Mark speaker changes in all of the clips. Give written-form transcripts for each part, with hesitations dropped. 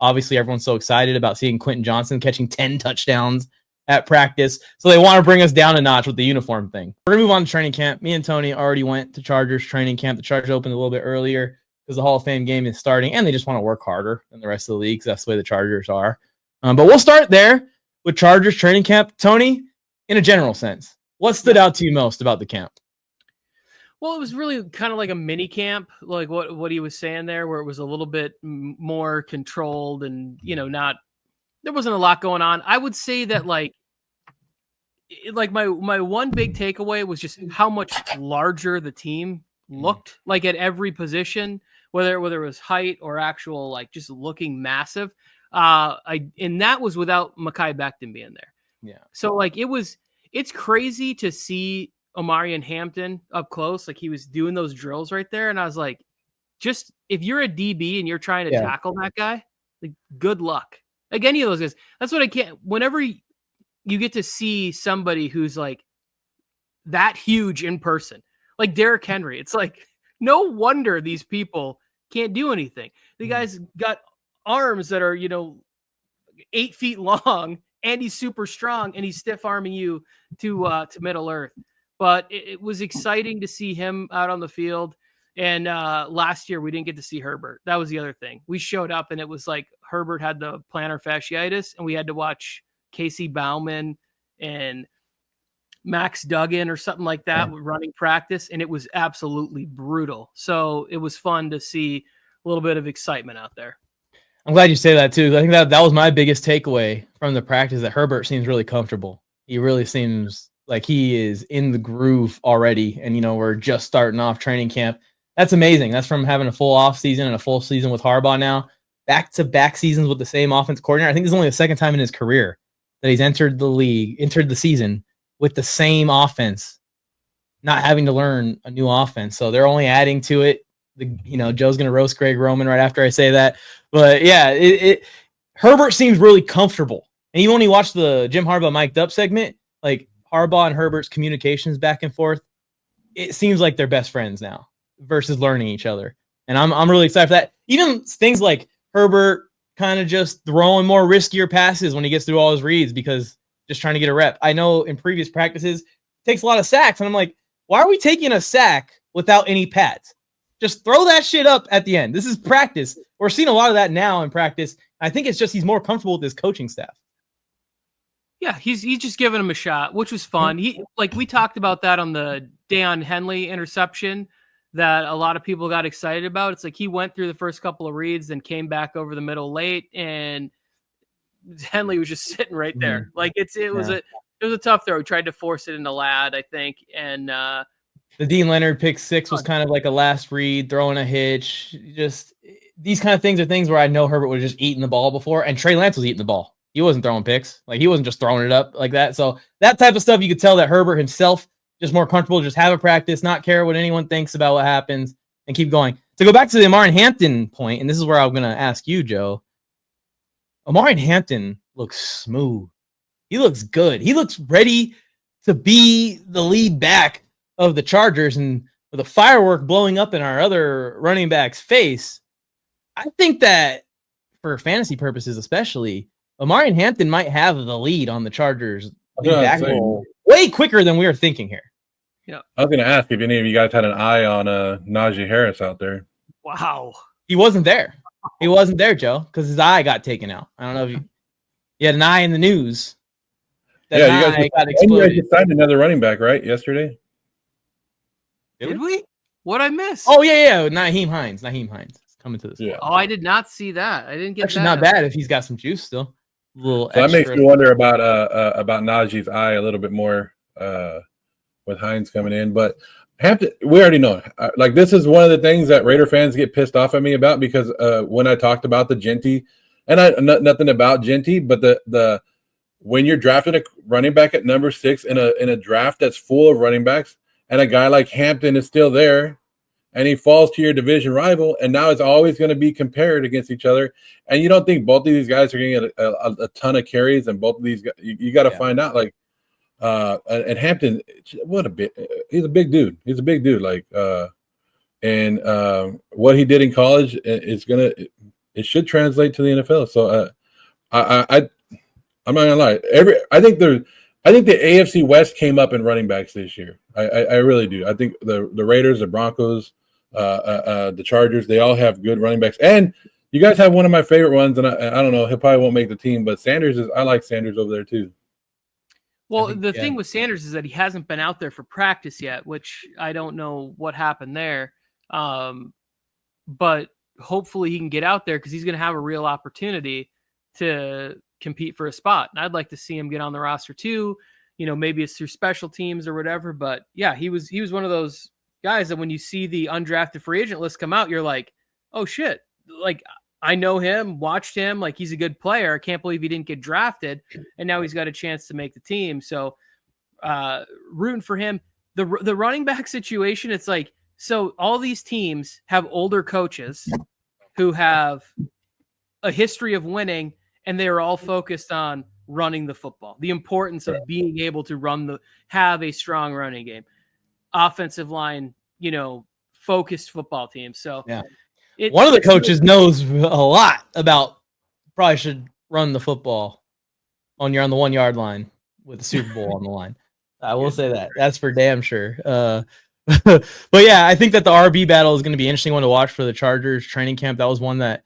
Speaker 1: Obviously, everyone's so excited about seeing Quentin Johnson catching 10 touchdowns at practice. So they want to bring us down a notch with the uniform thing. We're going to move on to training camp. Me and Tony already went to Chargers training camp. The Chargers opened a little bit earlier because the Hall of Fame game is starting, and they just want to work harder than the rest of the league because that's the way the Chargers are. But we'll start there with Chargers training camp. Tony, in a general sense, what stood out to you most about the camp?
Speaker 2: Well, it was really kind of like a mini camp, like what he was saying there, where it was a little bit more controlled and, there wasn't a lot going on. I would say that my one big takeaway was just how much larger the team looked, like at every position, whether it was height or actual, like just looking massive. And that was without Mekhi Becton being there.
Speaker 1: Yeah.
Speaker 2: So it's crazy to see Omarion Hampton up close. Like he was doing those drills right there. And I was like, just if you're a DB and you're trying to tackle that guy, like good luck. Like any of those guys. That's what I can't, whenever you get to see somebody who's like that huge in person, like Derrick Henry, it's like, no wonder these people can't do anything. The guy's got arms that are, 8 feet long, and he's super strong, and he's stiff arming you to Middle Earth. But it was exciting to see him out on the field. And last year we didn't get to see Herbert. That was the other thing. We showed up and it was like Herbert had the plantar fasciitis, and we had to watch Casey Bauman and Max Duggan or something like that running practice, and it was absolutely brutal. So it was fun to see a little bit of excitement out there.
Speaker 1: I'm glad you say that too. I think that was my biggest takeaway from the practice, that Herbert seems really comfortable. He really seems like he is in the groove already. And, we're just starting off training camp. That's amazing. That's from having a full off season and a full season with Harbaugh now, back-to-back seasons with the same offense coordinator. I think this is only the second time in his career that he's entered the season with the same offense, not having to learn a new offense. So they're only adding to it. Joe's going to roast Greg Roman right after I say that. But yeah, Herbert seems really comfortable. And even when you watch the Jim Harbaugh mic'd up segment, like Harbaugh and Herbert's communications back and forth, it seems like they're best friends now versus learning each other. And I'm really excited for that. Even things like Herbert kind of just throwing more riskier passes when he gets through all his reads because just trying to get a rep. I know in previous practices, it takes a lot of sacks. And I'm like, why are we taking a sack without any pads? Just throw that shit up at the end. This is practice. We're seeing a lot of that now in practice. I think it's just he's more comfortable with his coaching staff.
Speaker 2: Yeah, he's just giving him a shot, which was fun. We talked about that on the Deion Henley interception that a lot of people got excited about. It's like he went through the first couple of reads and came back over the middle late, and Henley was just sitting right there. Like it was a tough throw. He tried to force it into Ladd, I think, and
Speaker 1: the Dean Leonard pick six was kind of like a last read, throwing a hitch. Just these kind of things are things where I know Herbert was just eating the ball before, and Trey Lance was eating the ball. He wasn't throwing picks. Like he wasn't just throwing it up like that. So that type of stuff, you could tell that Herbert himself just more comfortable, just have a practice, not care what anyone thinks about what happens, and keep going. To go back to the Omarion Hampton point, and this is where I'm going to ask you, Joe. Omarion Hampton looks smooth. He looks good. He looks ready to be the lead back of the Chargers, and with a firework blowing up in our other running back's face, I think that for fantasy purposes especially, Omarion Hampton might have the lead on the Chargers back roll way quicker than we were thinking here.
Speaker 3: Yeah, I was going to ask if any of you guys had an eye on Najee Harris out there.
Speaker 2: Wow.
Speaker 1: He wasn't there. He wasn't there, Joe, because his eye got taken out. I don't know if you had an eye in the news.
Speaker 3: You guys got exploded. You guys signed another running back, right, yesterday?
Speaker 2: Did we? What'd I miss?
Speaker 1: Oh, yeah. Nyheim Hines. It's coming to this.
Speaker 2: Yeah. Oh, I did not see that. I didn't get
Speaker 1: actually not bad if he's got some juice still.
Speaker 3: So that makes me wonder about Najee's eye a little bit more with Hines coming in. But Hampton, we already know. Like this is one of the things that Raider fans get pissed off at me about because when I talked about the Genty, and nothing about Genty, but the when you're drafting a running back at number 6 in a draft that's full of running backs, and a guy like Hampton is still there, and he falls to your division rival, and now it's always going to be compared against each other. And you don't think both of these guys are getting a ton of carries, and both of these guys, you got to find out. Like, and Hampton, he's a big dude. He's a big dude. Like, and what he did in college is gonna. it should translate to the NFL. So I'm not gonna lie. I think the AFC West came up in running backs this year. I really do. I think the Raiders, the Broncos, the Chargers, they all have good running backs. And you guys have one of my favorite ones, and I don't know, he probably won't make the team, but I like Sanders over there too.
Speaker 2: Well, the thing with Sanders is that he hasn't been out there for practice yet, which I don't know what happened there. But hopefully he can get out there because he's going to have a real opportunity to compete for a spot. And I'd like to see him get on the roster too. You know, maybe it's through special teams or whatever. But yeah, he was one of those guys that when you see the undrafted free agent list come out, you're like, oh shit, like I know him, watched him, like he's a good player. I can't believe he didn't get drafted, and now he's got a chance to make the team. So rooting for him. The running back situation, it's like, so all these teams have older coaches who have a history of winning, and they are all focused on running the football, the importance of being able to have a strong running game, offensive line, you know, focused football team. So
Speaker 1: yeah. One of the coaches knows a lot about probably should run the football on the 1 yard line with the Super Bowl on the line. I will say that. That's for damn sure. But yeah, I think that the RB battle is going to be an interesting one to watch for the Chargers training camp. That was one that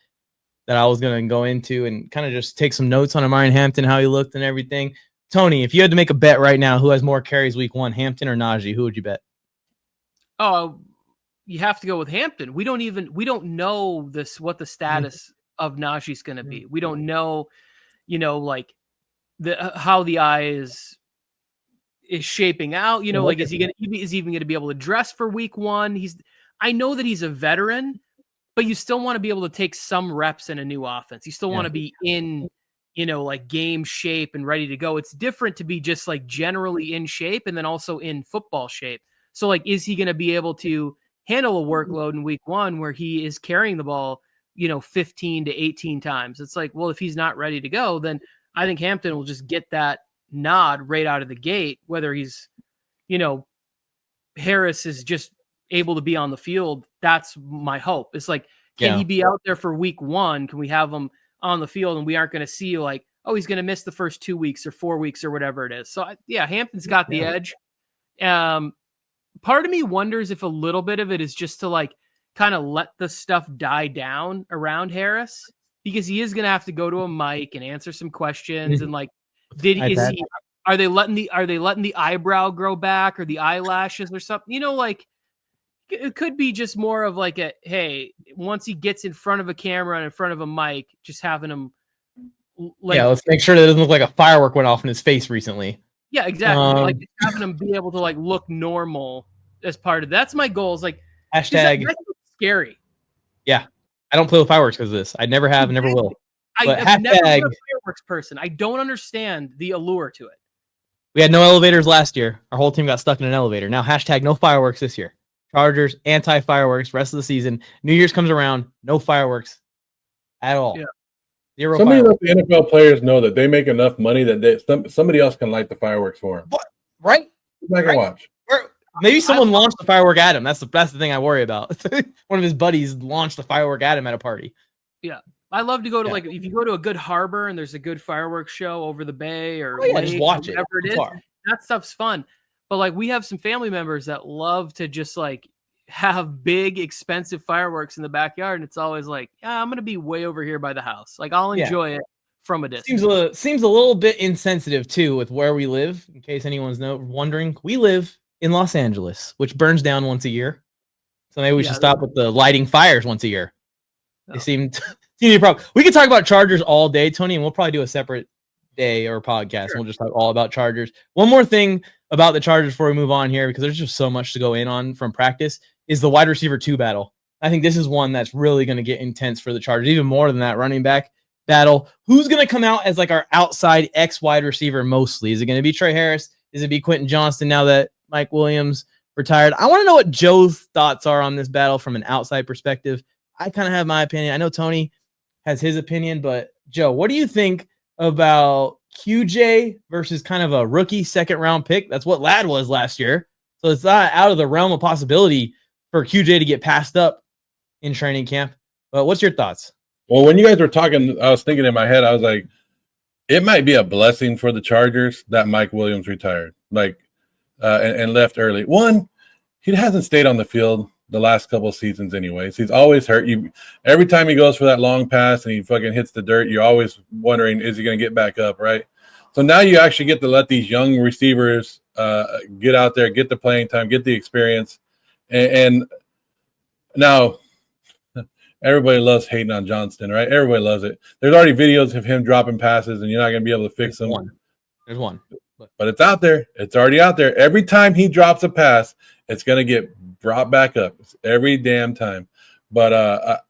Speaker 1: I was going to go into and kind of just take some notes on Amarian Hampton, how he looked and everything. Tony, if you had to make a bet right now, who has more carries week 1, Hampton or Najee, who would you bet?
Speaker 2: Oh, you have to go with Hampton. We don't know what the status of Najee's going to be. We don't know, you know, like how the eye is shaping out. You know, like is he even going to be able to dress for week 1? I know that he's a veteran, but you still want to be able to take some reps in a new offense. You still want to be in, you know, like game shape and ready to go. It's different to be just like generally in shape and then also in football shape. So like, is he going to be able to handle a workload in week 1 where he is carrying the ball, you know, 15 to 18 times? It's like, well, if he's not ready to go, then I think Hampton will just get that nod right out of the gate, whether he's, you know, Harris is just able to be on the field. That's my hope. It's like, can he be out there for week 1? Can we have him on the field and we aren't going to see like, oh, he's going to miss the first 2 weeks or 4 weeks or whatever it is. So Hampton's got the edge. Part of me wonders if a little bit of it is just to like kind of let the stuff die down around Harris, because he is going to have to go to a mic and answer some questions. And like, are they letting the eyebrow grow back or the eyelashes or something? You know, like it could be just more of like hey, once he gets in front of a camera and in front of a mic, just having him like,
Speaker 1: let's make sure that it doesn't look like a firework went off in his face recently.
Speaker 2: Yeah, exactly. Like having him be able to like look normal as part of that's my goal. Is like
Speaker 1: hashtag
Speaker 2: that's scary.
Speaker 1: Yeah, I don't play with fireworks because of this. I never have, and never will.
Speaker 2: But I've never been a fireworks person. I don't understand the allure to it.
Speaker 1: We had no elevators last year. Our whole team got stuck in an elevator. Now hashtag no fireworks this year. Chargers anti-fireworks rest of the season. New Year's comes around, no fireworks at all.
Speaker 2: Yeah.
Speaker 3: Zero. Somebody let the NFL players know that they make enough money that somebody else can light the fireworks for them.
Speaker 1: What? Right?
Speaker 3: I can watch.
Speaker 1: Maybe someone launched the firework at him. That's the thing I worry about. One of his buddies launched a firework at him at a party.
Speaker 2: Yeah. I love to go to like if you go to a good harbor and there's a good fireworks show over the bay or
Speaker 1: just watch it.
Speaker 2: Whatever it is. That stuff's fun. But like we have some family members that love to just like have big expensive fireworks in the backyard, and it's always like, I'm gonna be way over here by the house. Like I'll enjoy it from a distance.
Speaker 1: Seems a little bit insensitive too with where we live. In case anyone's wondering, we live in Los Angeles, which burns down once a year. So maybe we should stop with the lighting fires once a year. They seem to be a problem. We could talk about Chargers all day, Tony, and we'll probably do a separate day or podcast. Sure. We'll just talk all about Chargers. One more thing about the Chargers before we move on here, because there's just so much to go in on from practice, is the wide receiver 2 battle. I think this is one that's really going to get intense for the Chargers, even more than that running back battle. Who's going to come out as like our outside X wide receiver mostly? Is it going to be Tre Harris? Is it be Quentin Johnston now that Mike Williams retired? I want to know what Joe's thoughts are on this battle from an outside perspective. I kind of have my opinion. I know Tony has his opinion, but Joe, what do you think about QJ versus kind of a rookie second-round pick? That's what Ladd was last year. So it's not out of the realm of possibility for QJ to get passed up in training camp. But what's your thoughts?
Speaker 3: Well, when you guys were talking, I was thinking in my head, I was like, it might be a blessing for the Chargers that Mike Williams retired, like, and left early. One, he hasn't stayed on the field the last couple of seasons anyways. He's always hurt. Every time he goes for that long pass and he fucking hits the dirt, you're always wondering, is he going to get back up, right? So now you actually get to let these young receivers get out there, get the playing time, get the experience. And now everybody loves hating on Johnston, right? Everybody loves it. There's already videos of him dropping passes, and you're not going to be able to fix them.
Speaker 1: There's one.
Speaker 3: But it's out there. It's already out there. Every time he drops a pass, it's going to get brought back up every damn time. But,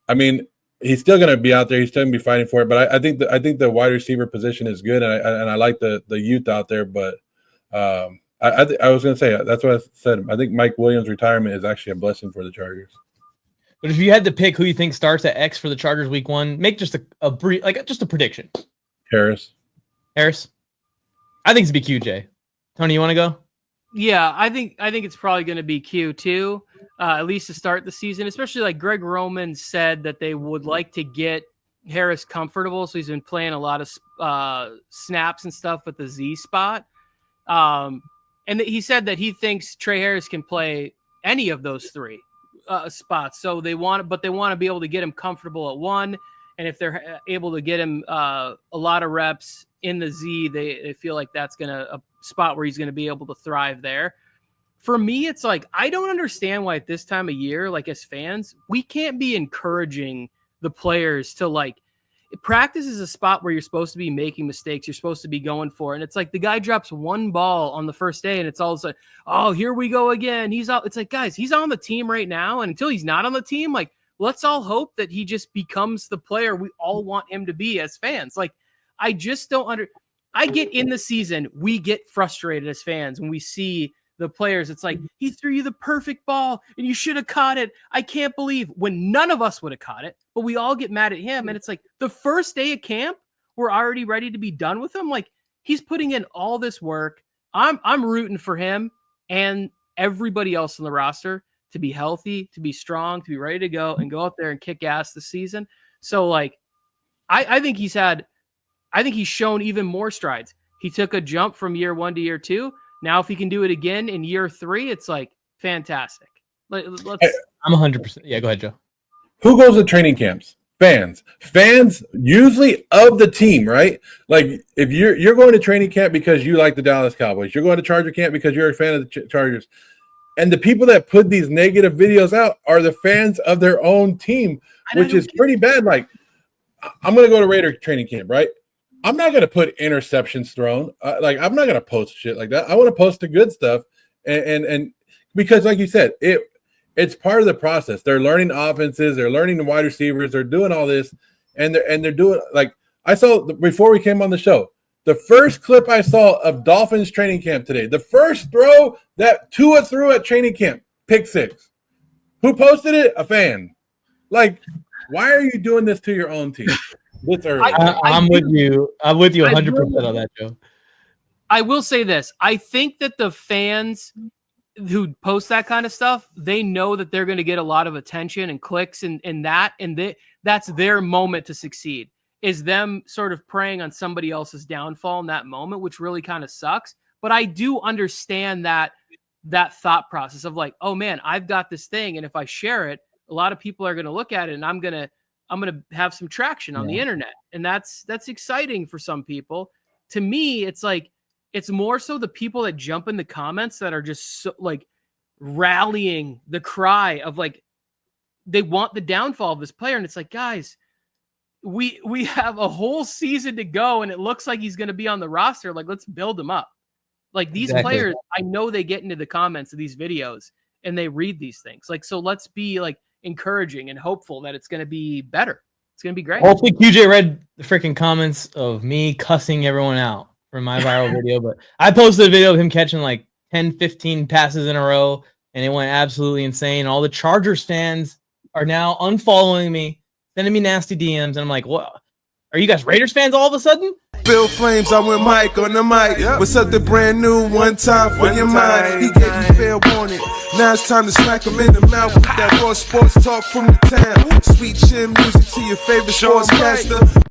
Speaker 3: I mean, he's still going to be out there. He's still going to be fighting for it. But I think the wide receiver position is good, and I like the youth out there. But I was going to say, that's what I said. I think Mike Williams' retirement is actually a blessing for the Chargers.
Speaker 1: But if you had to pick who you think starts at X for the Chargers week 1, make just a brief, like just a prediction.
Speaker 3: Harris.
Speaker 1: I think it's be QJ. Tony, you want to go?
Speaker 2: Yeah, I think it's probably going to be Q too, at least to start the season. Especially like Greg Roman said that they would like to get Harris comfortable, so he's been playing a lot of snaps and stuff with the Z spot. And he said that he thinks Tre Harris can play any of those three spots. So they want to be able to get him comfortable at one, and if they're able to get him a lot of reps in the Z, they feel like that's a spot where he's going to be able to thrive there. For me, it's like, I don't understand why at this time of year, like as fans, we can't be encouraging the players to like, practice is a spot where you're supposed to be making mistakes. You're supposed to be going for it. And it's like the guy drops one ball on the first day and it's all like, oh, here we go again. He's out. It's like, guys, he's on the team right now. And until he's not on the team, like, let's all hope that he just becomes the player we all want him to be as fans. Like, I just don't I get in the season, we get frustrated as fans when we see the players. It's like, he threw you the perfect ball and you should have caught it. I can't believe, when none of us would have caught it, but we all get mad at him. And it's like the first day of camp, we're already ready to be done with him. Like, he's putting in all this work. I'm rooting for him and everybody else on the roster to be healthy, to be strong, to be ready to go and go out there and kick ass this season. So like, I think he's shown even more strides. He took a jump from year 1 to year 2. Now, if he can do it again in year 3, it's like fantastic. I'm
Speaker 1: 100%. Yeah, go ahead, Joe.
Speaker 3: Who goes to training camps? Fans usually of the team, right? Like if you're going to training camp because you like the Dallas Cowboys, you're going to Charger camp because you're a fan of the Chargers. And the people that put these negative videos out are the fans of their own team, which is pretty bad. Like, I'm going to go to Raider training camp, right? I'm not going to put interceptions thrown. Like, I'm not going to post shit like that. I want to post the good stuff. And because like you said, it's part of the process. They're learning offenses. They're learning the wide receivers. They're doing all this. And they're doing, like, I saw before we came on the show, the first clip I saw of Dolphins training camp today, the first throw that Tua threw at training camp, pick 6. Who posted it? A fan. Like, why are you doing this to your own team?
Speaker 1: I'm with you. I'm with you 100% on that, Joe.
Speaker 2: I will say this. I think that the fans who post that kind of stuff, they know that they're going to get a lot of attention and clicks and that's their moment to succeed, is them sort of preying on somebody else's downfall in that moment, which really kind of sucks. But I do understand that thought process of like, oh man, I've got this thing. And if I share it, a lot of people are going to look at it and I'm going to have some traction on the internet. And that's exciting for some people. To me, it's like, it's more so the people that jump in the comments that are just so, like, rallying the cry of like, they want the downfall of this player. And it's like, guys, we have a whole season to go and it looks like he's going to be on the roster. Like, let's build him up. Like, these players, I know they get into the comments of these videos and they read these things. Like, so let's be like encouraging and hopeful that it's going to be better. It's going to be great.
Speaker 1: Hopefully QJ read the freaking comments of me cussing everyone out from my viral video, but I posted a video of him catching like 10, 15 passes in a row and it went absolutely insane. All the Chargers fans are now unfollowing me, sending me nasty DMs. And I'm like, what? Are you guys Raiders fans all of a sudden?
Speaker 4: Bill Flames, I went Mike on the mic. With something brand new, one time for your mind. He gave you fair warning. Now it's time to smack him in the mouth with that raw sports talk from the town. Sweet chin music to your favorite sportscaster.